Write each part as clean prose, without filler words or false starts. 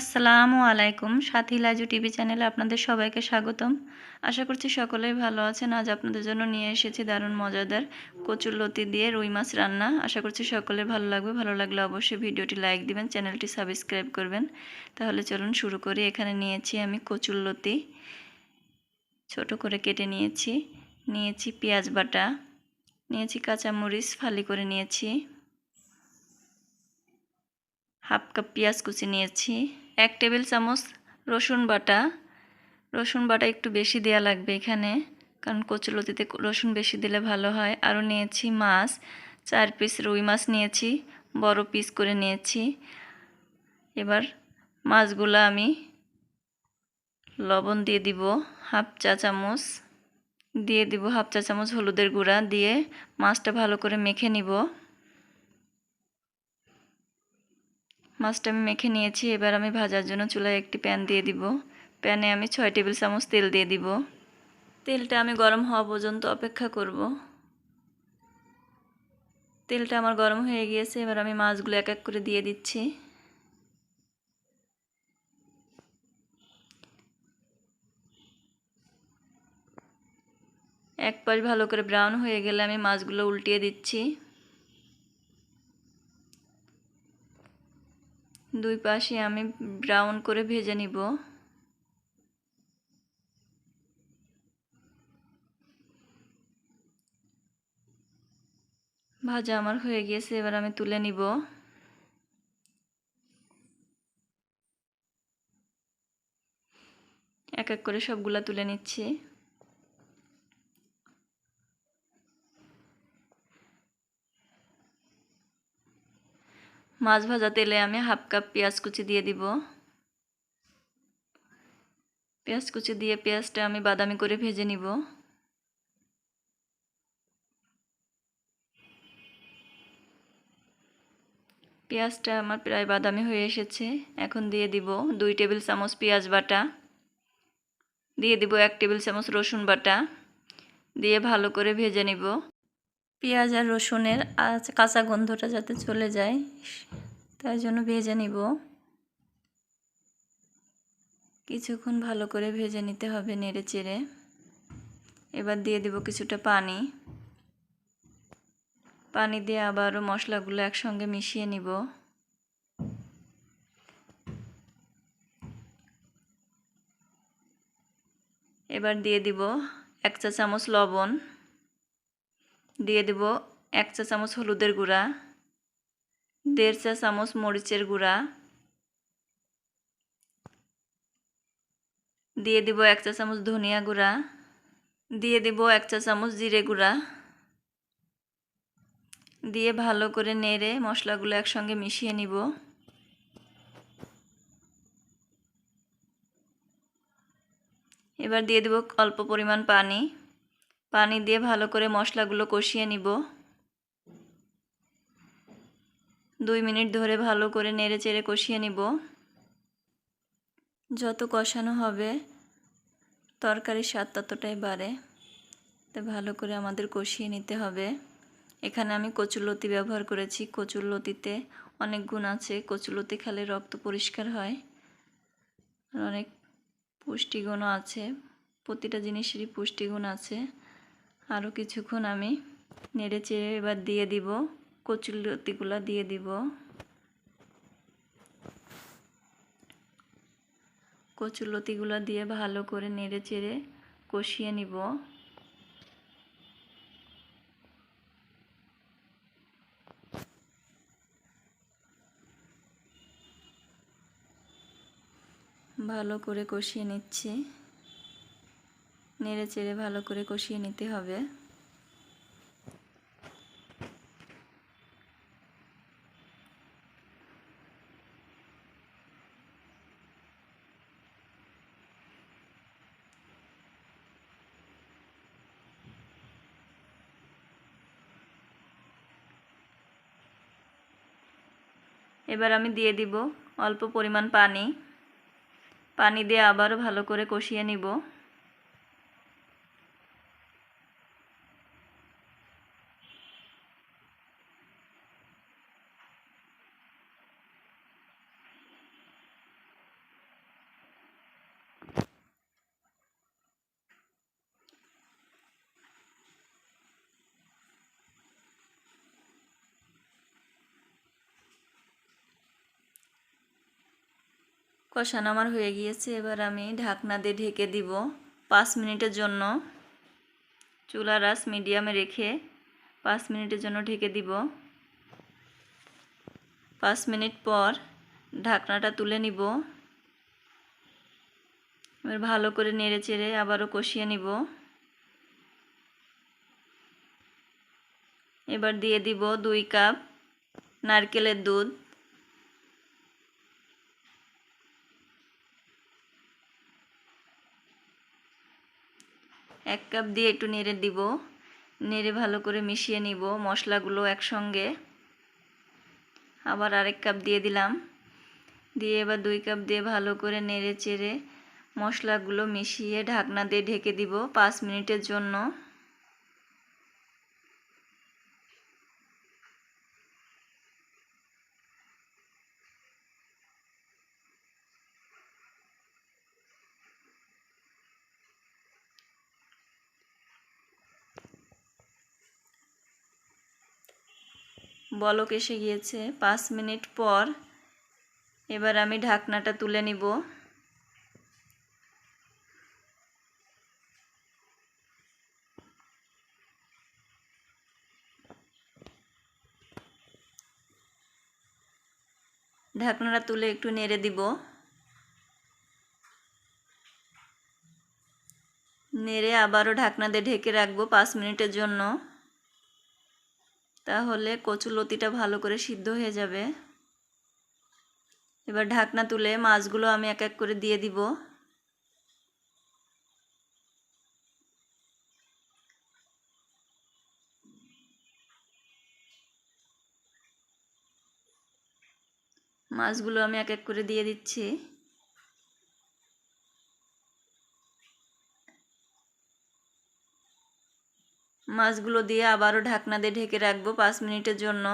আসসালামু আলাইকুম। সাথী লাইজু টিভি চ্যানেলে আপনাদের সবাইকে স্বাগতম। আশা করছি সকলেই ভালো আছেন। আজ আপনাদের জন্য নিয়ে এসেছি দারুণ মজাদার কচুর লতি দিয়ে রুই মাছ রান্না। আশা করছি সকলের ভালো লাগবে। ভালো লাগলে অবশ্যই ভিডিওটি লাইক দিবেন, চ্যানেলটি সাবস্ক্রাইব করবেন। তাহলে চলুন শুরু করি। এখানে নিয়েছি আমি কচুর লতি, ছোট করে কেটে নিয়েছি। নিয়েছি পেঁয়াজ বাটা, নিয়েছি কাঁচামরিচ ফালি করে নিয়েছি, হাফ কাপ পেঁয়াজ কুচি নিয়েছি, 1 টেবিল চামচ রসুন বাটা একটু বেশি দেওয়া লাগবে এখানে, কারণ কচুলতিতে রসুন বেশি দিলে ভালো হয়। আরও নিয়েছি মাছ, 4 পিস রুই মাছ নিয়েছি, বড় পিস করে নিয়েছি। এবার মাছগুলো আমি লবণ দিয়ে দিব হাফ চা চামচ, দিয়ে দিব হাফ চা চামচ হলুদের গুঁড়া, দিয়ে মাছটা ভালো করে মেখে নিব। মাছটা আমি মেখে নিয়েছি। এবার আমি ভাজার জন্য চুলায় একটি প্যান দিয়ে দিব। প্যানে আমি 6 টেবিল চামচ তেল দিয়ে দিব। তেলটা আমি গরম হওয়া পর্যন্ত অপেক্ষা করব। তেলটা আমার গরম হয়ে গিয়েছে। এবার আমি মাছগুলো এক এক করে দিয়ে দিচ্ছি। এক পাশ ভালো করে ব্রাউন হয়ে গেলে আমি মাছগুলো উল্টিয়ে দিচ্ছি। দুই পাশে আমি ব্রাউন করে ভেজে নিব। ভাজা আমার হয়ে গিয়েছে। এবার আমি তুলে নিব। এক এক করে সবগুলা তুলে নিচ্ছি। মাছ ভাজা তেলে আমি হাফ কাপ পেঁয়াজ কুচি দিয়ে দিব। পেঁয়াজ কুচি দিয়ে পেঁয়াজটা আমি বাদামি করে ভেজে নিব। পেঁয়াজটা আমার প্রায় বাদামি হয়ে এসেছে। এখন দিয়ে দিব 2 টেবিল চামচ পেঁয়াজ বাটা, দিয়ে দিব 1 টেবিল চামচ রসুন বাটা, দিয়ে ভালো করে ভেজে নিব। পেঁয়াজ আর রসুনের কাঁচা গন্ধটা যাতে চলে যায়, তাই জন্য ভেজে নিব। কিছুক্ষণ ভালো করে ভেজে নিতে হবে নেড়ে চেড়ে। এবার দিয়ে দিব কিছুটা পানি। পানি দিয়ে আবারও মশলাগুলো একসঙ্গে মিশিয়ে নিব। এবার দিয়ে দিব 1 চা চামচ লবণ, দিয়ে দিব 1 চা চামচ হলুদের গুঁড়া, 1.5 চা চামচ মরিচের গুঁড়া, দিয়ে দিব 1 চা চামচ ধনিয়া গুঁড়া, দিয়ে দিব 1 চা চামচ জিরে গুঁড়া, দিয়ে ভালো করে নেড়ে মশলাগুলো একসঙ্গে মিশিয়ে নিব। এবার দিয়ে দেব অল্প পরিমাণ পানি। পানি দিয়ে ভালো করে মশলাগুলো কষিয়ে নিব। 2 মিনিট ধরে ভালো করে নেড়ে চেড়ে কষিয়ে নিব। যত কষানো হবে তরকারির স্বাদ ততটাই বাড়ে, তাই ভালো করে আমাদের কষিয়ে নিতে হবে। এখানে আমি কচুরলতি ব্যবহার করেছি। কচুরলতিতে অনেক গুণ আছে। কচুরলতি খেলে রক্ত পরিষ্কার হয়, আর অনেক পুষ্টিগুণও আছে। প্রতিটা জিনিসেরই পুষ্টিগুণ আছে। আরও কিছুক্ষণ আমি নেড়ে চেড়ে এবার দিয়ে দিব কচুরলতিগুলো দিয়ে দিব। কচুরলতিগুলো দিয়ে ভালো করে নেড়ে চেড়ে কষিয়ে নিব। ভালো করে কষিয়ে নিচ্ছি। নেড়ে চেড়ে ভালো করে কষিয়ে নিতে হবে। এবার আমি দিয়ে দিব অল্প পরিমাণ পানি। পানি দিয়ে আবারও ভালো করে কষিয়ে নিব। কষানো আমার হয়ে গিয়েছে। এবার আমি ঢাকনা দিয়ে ঢেকে দিব 5 মিনিটের জন্য। চুলার আঁচ মিডিয়ামে রেখে 5 মিনিটের জন্য ঢেকে দিব। 5 মিনিট পর ঢাকনাটা তুলে নিব। এবার ভালো করে নেড়ে চেড়ে আবারও কষিয়ে নিব। এবার দিয়ে দিব 2 কাপ নারকেলের দুধ। এক কাপ দিয়ে একটু নেড়ে দিব। নেড়ে ভালো করে মিশিয়ে নিব মশলাগুলো একসঙ্গে। আবার আরেক কাপ দিয়ে দিলাম। দিয়ে এবার 2 কাপ দিয়ে ভালো করে নেড়ে চেড়ে মশলাগুলো মিশিয়ে ঢাকনা দিয়ে ঢেকে দিব 5 মিনিটের জন্য। বলক এসে গিয়েছে 5 মিনিট পর। এবার আমি ঢাকনাটা তুলে নিব। ঢাকনাটা তুলে একটু নেড়ে দিব। নেড়ে আবারও ঢাকনা দিয়ে ঢেকে রাখবো 5 মিনিটের জন্য। তাহলে কচুর লতিটা ভালো করে সিদ্ধ হয়ে যাবে। এবার ঢাকনা তুলে মাছগুলো আমি এক এক করে দিয়ে দিব। মাছগুলো আমি এক এক করে দিয়ে দিচ্ছি। মাছগুলো দিয়ে আবারও ঢাকনা দিয়ে ঢেকে রাখবো 5 মিনিটের জন্য।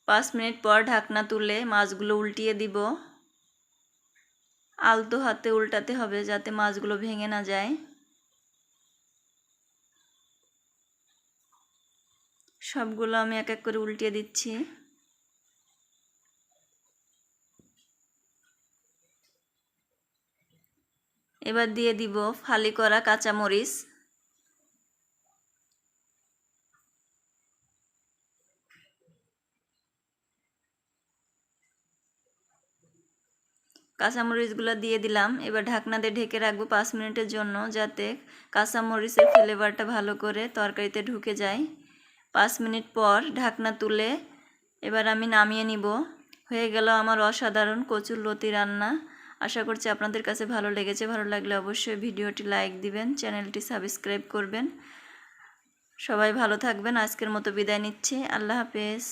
5 মিনিট পর ঢাকনা তুলে মাছগুলো উল্টিয়ে দিব। আলতো হাতে উল্টাতে হবে যাতে মাছগুলো ভেঙে না যায়। সবগুলো আমি এক এক করে উল্টিয়ে দিচ্ছি। এবার দিয়ে দিব ফালি করা কাঁচামরিচ। কাঁচামরিচগুলো দিয়ে দিলাম। এবার ঢাকনা দিয়ে ঢেকে রাখবো 5 মিনিটের জন্য যাতে কাঁচামরিচের ফ্লেভারটা ভালো করে তরকারিতে ঢুকে যায়। 5 মিনিট পর ঢাকনা তুলে এবার আমি নামিয়ে নিব। হয়ে গেল আমার অসাধারণ কচুর লতি রান্না। আশা করছি আপনাদের কাছে ভালো লেগেছে। ভালো লাগলে অবশ্যই ভিডিওটি লাইক দিবেন, চ্যানেলটি সাবস্ক্রাইব করবেন। সবাই ভালো থাকবেন। আজকের মতো বিদায় নিচ্ছি। আল্লাহ হাফেজ।